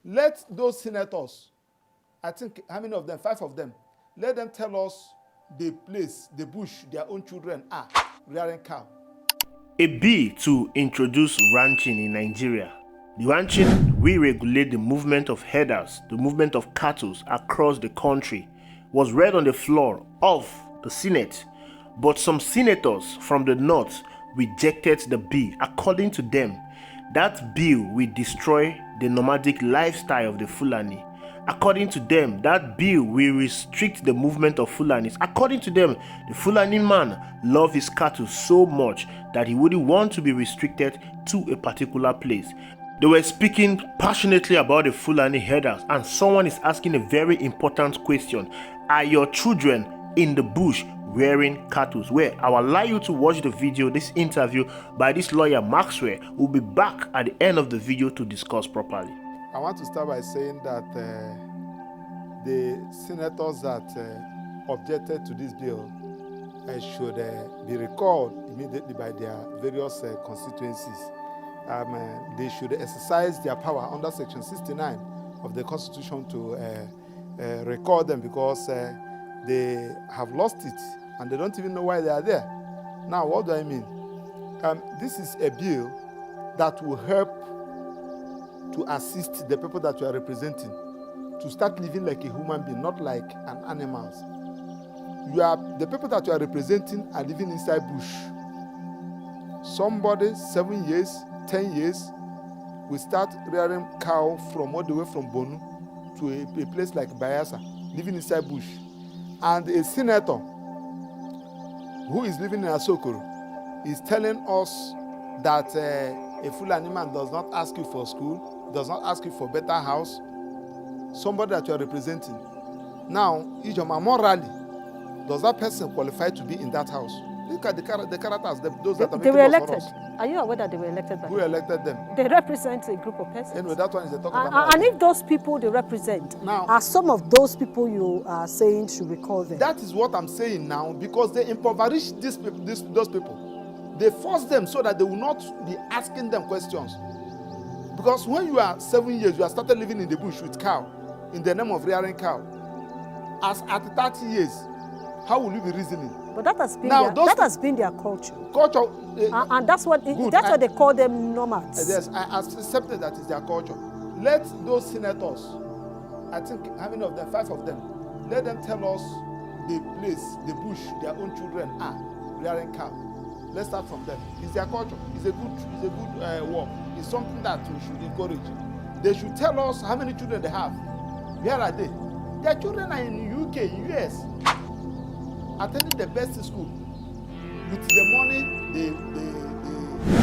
Let those senators, I think, how many of them? 5 of them. Let them tell us the place, the bush their own children are rearing cow. A bill to introduce ranching in Nigeria. The ranching will regulate the movement of herders, the movement of cattle across the country, was read on the floor of the Senate, but some senators from the north rejected the bill. According to them, that bill will destroy the nomadic lifestyle of the Fulani. According to them, that bill will restrict the movement of Fulanis. According to them, the Fulani man loves his cattle so much that he wouldn't want to be restricted to a particular place. They were speaking passionately about the Fulani herders, and someone is asking a very important question. Are your children in the bush rearing cattle? Well, I will allow you to watch the video, this interview by this lawyer Maxwell. We'll be back at the end of the video to discuss properly. I want to start by saying that the senators that objected to this bill should be recalled immediately by their various constituencies. They should exercise their power under Section 69 of the Constitution to recall them, because they have lost it and they don't even know why they are there. Now, what do I mean? This is a bill that will help to assist the people that you are representing to start living like a human being, not like an animal. The people that you are representing are living inside bush. Somebody 7 years, 10 years will start rearing cow from all the way from Bonu to a place like Bayelsa, living inside bush. And a senator who is living in Asokoro is telling us that a Fulani man does not ask you for school, does not ask you for better house. Somebody that you are representing. Now, Ijoma, morally, does that person qualify to be in that house? Look at the characters, those that are they making were laws elected. for us. Are you aware that they were elected by Who elected them? They represent a group of persons. Anyway, that one is the talk about. And if those people they represent Now, are some of those people you are saying should recall them? that is what I'm saying now, because they impoverish those people. They force them so that they will not be asking them questions. Because when you are 7 years, you have started living in the bush with cow, in the name of rearing cow. As at 30 years, how will you be reasoning? But that has been Now, that has been their culture. Culture. And that's what why they call them nomads. Yes, I accepted that is their culture. Let those senators, I think how many of them? 5 of them. Let them tell us the place, the bush their own children are rearing cow. Let's start from them. It's their culture. It's a good work. It's something that we should encourage. They should tell us how many children they have. Where are they? Their children are in the UK, US, attending the best school with the money the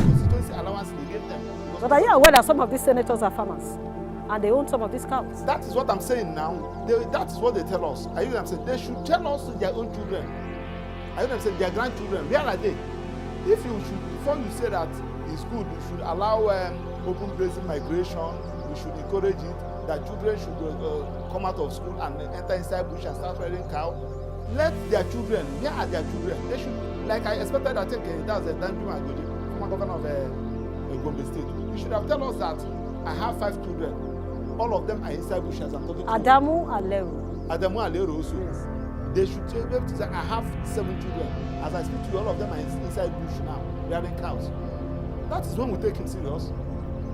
constituency allowance they gave them. But are you aware that some of these senators are farmers and they own some of these cows? That is what I'm saying now. That is what they tell us. Are you saying they should tell us their own children? Are you saying their grandchildren? Where are they? If you should, before you say that it's good, you should allow open grazing migration. We should encourage it. That children should come out of school and enter inside bush and start rearing cow. Let their children, where are their children? They should, like I expected, I think that was a Danjuma Agodi, former governor of Gombe State. You should have told us that I have 5 children. All of them are inside bush as I'm talking to Adamu Aleru. Adamu Aleru also. Yes. They should be able to say, I have 7 children. As I speak to you, all of them are inside bush now, rearing cows. That is when we take him serious.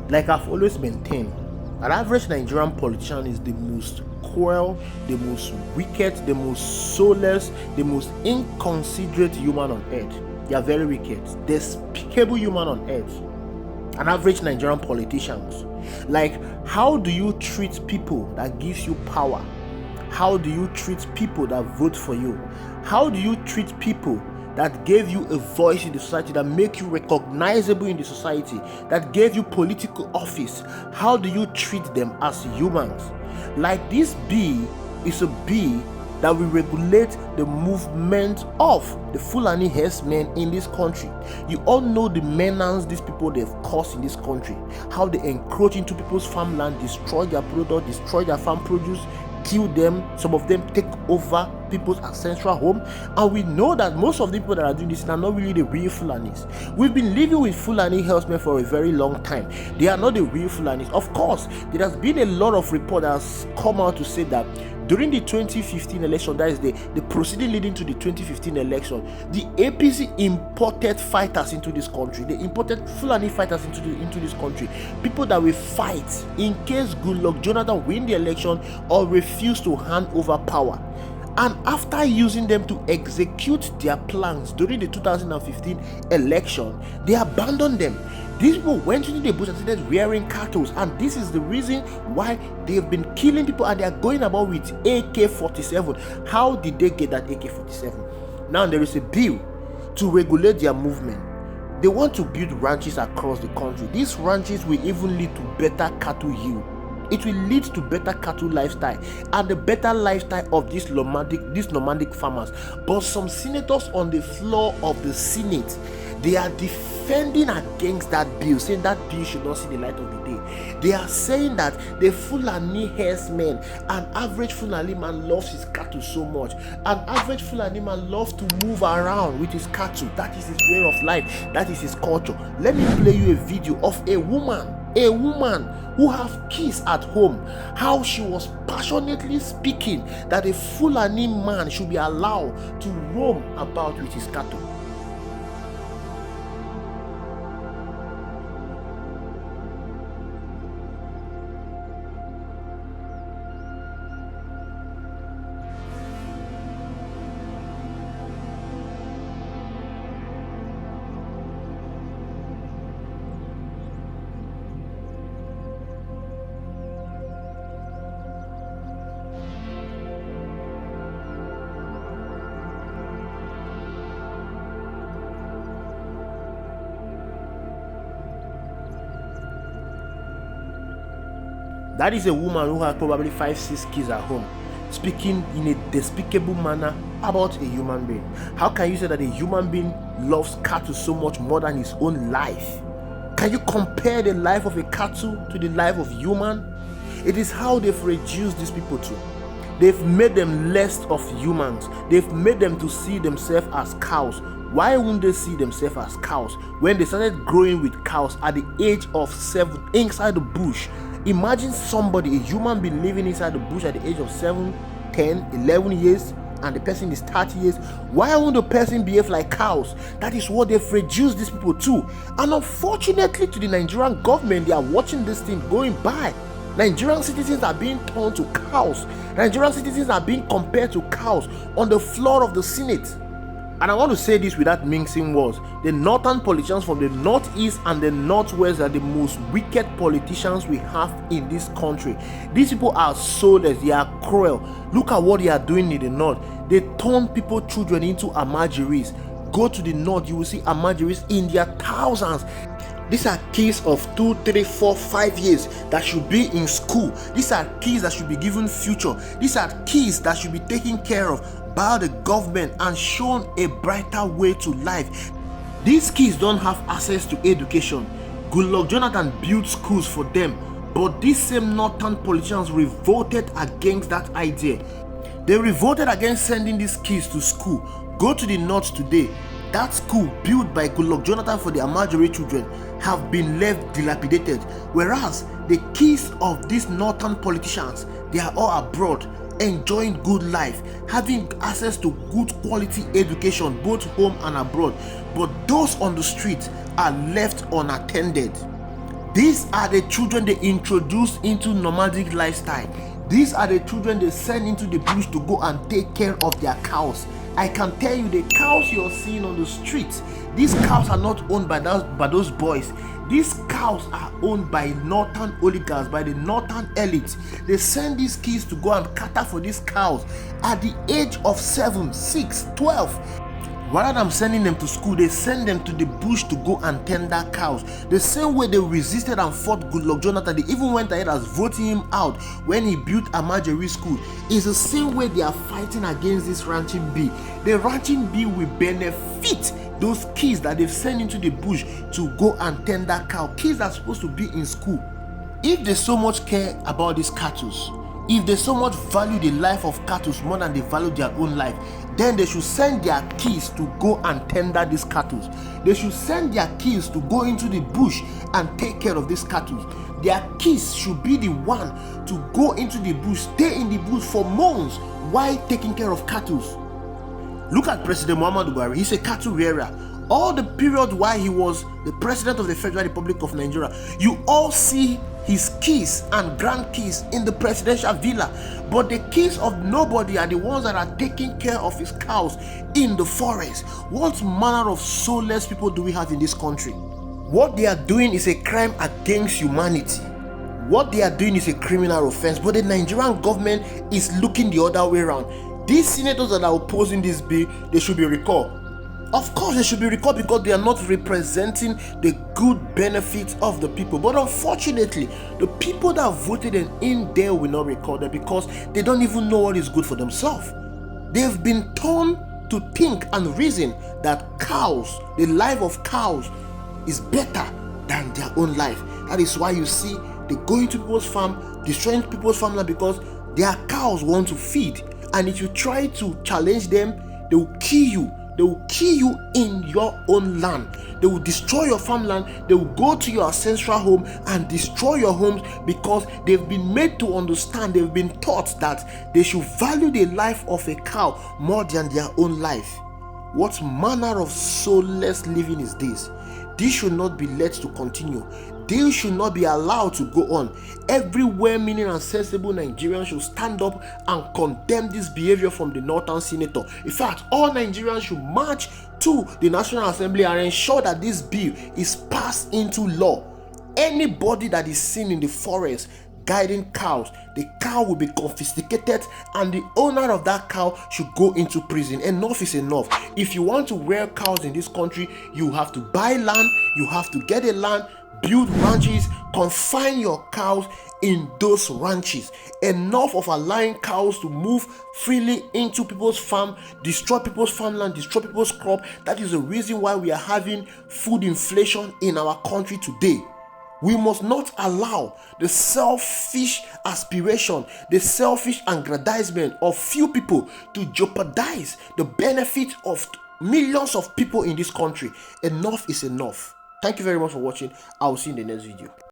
Like I've always maintained, an average Nigerian politician is the most cruel, the most wicked, the most soulless, the most inconsiderate human on earth. They are very wicked, despicable human on earth. An average Nigerian politicians. Like, how do you treat people that gives you power? How do you treat people that vote for you? How do you treat people that gave you a voice in the society, that make you recognizable in the society, that gave you political office? How do you treat them as humans? Like, this bill is a bill that will regulate the movement of the Fulani herdsmen in this country. You all know the menace these people they've caused in this country, how they encroach into people's farmland, destroy their product, destroy their farm produce, kill them. Some of them take over people's ancestral home, and we know that most of the people that are doing this are not really the real Fulanis. We've been living with Fulani herdsmen for a very long time. They are not the real Fulanis. Of course, there has been a lot of report that has come out to say that during the 2015 election, that is the proceeding leading to the 2015 election, the APC imported fighters into this country. They imported Fulani fighters into this country. People that will fight in case Goodluck Jonathan win the election or refuse to hand over power. And after using them to execute their plans during the 2015 election, they abandoned them. These people went into the bush and started rearing cattle, and this is the reason why they've been killing people, and they are going about with AK-47. How did they get that AK-47? Now there is a bill to regulate their movement. They want to build ranches across the country. These ranches will even lead to better cattle yield. It will lead to better cattle lifestyle and the better lifestyle of these nomadic farmers. But some senators on the floor of the Senate, they are defending against that bill, saying that bill should not see the light of the day. They are saying that the Fulani herdsmen, an average Fulani man loves his cattle so much. An average Fulani man loves to move around with his cattle. That is his way of life. That is his culture. Let me play you a video of a woman who have kids at home, how she was passionately speaking that a Fulani man should be allowed to roam about with his cattle. That is a woman who has probably 5-6 kids at home, speaking in a despicable manner about a human being. How can you say that a human being loves cattle so much more than his own life? Can you compare the life of a cattle to the life of human? It is how they've reduced these people to. They've made them less of humans. They've made them to see themselves as cows. Why wouldn't they see themselves as cows when they started growing with cows at the age of 7 inside the bush? Imagine somebody, a human being, living inside the bush at the age of 7, 10, 11 years, and the person is 30 years. Why won't the person behave like cows? That is what they've reduced these people to. And unfortunately to the Nigerian government, they are watching this thing going by. Nigerian citizens are being turned to cows. Nigerian citizens are being compared to cows on the floor of the Senate. And I want to say this without mincing words. The northern politicians from the northeast and the northwest are the most wicked politicians we have in this country. These people are soulless, they are cruel. Look at what they are doing in the north. They turn people's children into amajiris. Go to the north, you will see amajiris in their thousands. These are kids of 2, 3, 4, 5 years that should be in school. These are kids that should be given future. These are kids that should be taken care of by the government and shown a brighter way to life. These kids don't have access to education. Goodluck Jonathan built schools for them, but these same northern politicians revolted against that idea. They revolted against sending these kids to school. Go to the north today. That school built by Goodluck Jonathan for the Amajiri children have been left dilapidated, whereas the kids of these northern politicians, they are all abroad, enjoying good life, having access to good quality education both home and abroad. But those on the street are left unattended. These are the children they introduce into nomadic lifestyle. These are the children they send into the bush to go and take care of their cows. I can tell you, the cows you're seeing on the streets, these cows are not owned by those boys. These cows are owned by northern oligarchs, by the northern elites. They send these kids to go and cater for these cows at the age of 7, 6, 12. Rather than sending them to school, they send them to the bush to go and tender cows. The same way they resisted and fought Goodluck Jonathan, they even went ahead as voting him out when he built Amajiri school. It's the same way they are fighting against this ranching bill. The ranching bill will benefit those kids that they've sent into the bush to go and tender cow. Kids are supposed to be in school. If they so much care about these cattle, If they so much value the life of cattle more than they value their own life, then they should send their kids to go and tender these cattle. They should send their kids to go into the bush and take care of these cattle. Their kids should be the one to go into the bush, stay in the bush for months while taking care of cattle. Look at President Muhammadu Buhari. He's a cattle rearer. All the period while he was the president of the Federal Republic of Nigeria, you all see his kids and grandkids in the presidential villa, but the kids of nobody are the ones that are taking care of his cows in the forest. What manner of soulless people do we have in this country? What they are doing is a crime against humanity. What they are doing is a criminal offense, but the Nigerian government is looking the other way around. These senators that are opposing this bill, they should be recalled. Of course, they should be recalled because they are not representing the good benefits of the people. But unfortunately, the people that voted in there will not recall them because they don't even know what is good for themselves. They've been taught to think and reason that cows, the life of cows, is better than their own life. That is why you see they go into people's farm, destroying people's farmland because their cows want to feed. And if you try to challenge them, they will kill you. They will kill you in your own land. They will destroy your farmland. They will go to your ancestral home and destroy your homes because they've been made to understand, they've been taught that they should value the life of a cow more than their own life. What manner of soulless living is this? This should not be let to continue. This should not be allowed to go on. Every well-meaning and sensible Nigerian should stand up and condemn this behavior from the Northern Senator. In fact, all Nigerians should march to the National Assembly and ensure that this bill is passed into law. Anybody that is seen in the forest guiding cows, the cow will be confiscated and the owner of that cow should go into prison. Enough is enough. If you want to rear cows in this country, you have to buy land, you have to get a land, build ranches, confine your cows in those ranches. Enough of allowing cows to move freely into people's farm, destroy people's farmland, destroy people's crop. That is the reason why we are having food inflation in our country today. We must not allow the selfish aspiration, the selfish aggrandizement of few people to jeopardize the benefit of millions of people in this country. Enough is enough. Thank you very much for watching. I will see you in the next video.